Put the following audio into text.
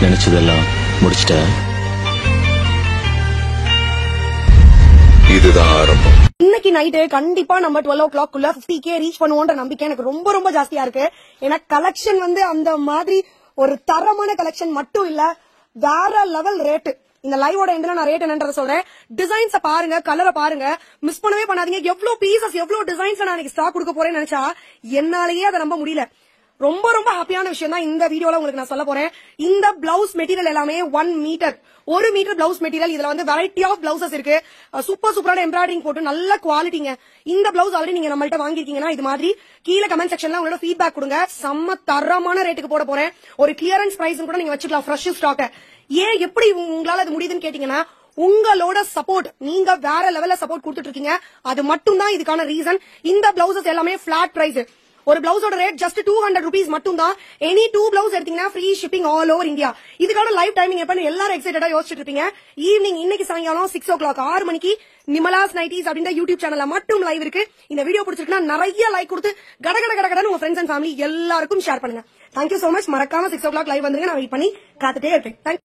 நினைச்சதெல்லாம் முடிச்சிட்ட. இதுதான் ஆரம்பம். இன்னைக்கு நைட்டு கண்டிப்பா நம்ம 12 o'clock 50K ரீச் பண்ணுவோன்ற நம்பிக்கை எனக்கு ரொம்ப ரொம்ப ஜாஸ்தியா இருக்கு. ஏன்னா கலெக்ஷன் அந்த மாதிரி ஒரு தரமான கலெக்ஷன் மட்டும் இல்ல, வேற லெவல் ரேட். இந்த லைவோட எண்ட்ல நான் ரேட் என்னன்றத சொல்றேன். டிசைன்ஸ பாருங்க, கலரை பாருங்க, மிஸ் பண்ணவே பண்ணாதீங்க. எவ்வளவு பீசஸ், எவ்வளவு டிசைன்ஸ் நான் ஸ்டாக் கொடுக்க போறேன்னு நினைச்சா என்னாலேயே அதை நம்ப முடியல. ரொம்ப ரொம்ப ஹாப்பியான விஷயம் தான் இந்த வீடியோல உங்களுக்கு நான் சொல்ல போறேன். இந்த பிளவுஸ் மெட்டீரியல் எல்லாமே 1 மீட்டர் பிளவுஸ் மெட்டீரியல். இதுல வெரைட்டி ஆஃப் பிளவுசஸ் இருக்கு. சூப்பரான எம்ப்ராய்டரிங் போட்டு நல்ல குவாலிட்டிங்க. இந்த பிளவுஸ் ஆல்ரெடி நீங்க நம்மள்ட்ட வாங்கிருக்கீங்கன்னா இது மாதிரி கீழே கமெண்ட் செக்ஷன்ல உங்களோட ஃபீட்பேக் கொடுங்க. செம்ம தரமான ரேட்டுக்கு போட போறேன். ஒரு கிளியரன்ஸ் பிரைஸ் கூட நீங்க வச்சுக்கலாம், ஃப்ரெஷ் ஸ்டாக். ஏன் எப்படி உங்களால அது முடியுதுன்னு கேட்டீங்கன்னா உங்களோட சப்போர்ட். நீங்க வேற லெவல்ல சப்போர்ட் கொடுத்துட்டு இருக்கீங்க, அது மட்டும் தான் இதுக்கான ரீசன். இந்த பிளவுசஸ் எல்லாமே பிளாட் பிரைஸ். ஒரு பிளவுஸோட ரேட் ஜஸ்ட் 200 rupees மட்டும் தான். எனி 2 பிளவுஸ் எடுத்தீங்கன்னா free shipping all over India. இதுக்கான லைவ் டைமிங் எப்பன்னு எல்லாரும் எக்ஸைட்டடா யோசிச்சுட்டு இருப்பீங்க. ஈவினிங் இன்னைக்கு சாயங்காலம் 6 o'clock 6 மணிக்கு நிமலாஸ் நைட்டிஸ் அப்படின்ற யூடியூப் சேனல்ல மட்டும் லைவ் இருக்கு. இந்த வீடியோ பிடிச்சிருக்குன்னா நிறைய லைக் கொடுத்து கடகடன்னு உங்க ஃப்ரெண்ட்ஸ் அண்ட் ஃபேமிலி எல்லாருக்கும் ஷேர் பண்ணுங்க. Thank you so much. மறக்காம 6 o'clock லைவ் வந்துருங்க. நான் வெயிட் பண்ணி காத்துட்டே இருப்பேன்.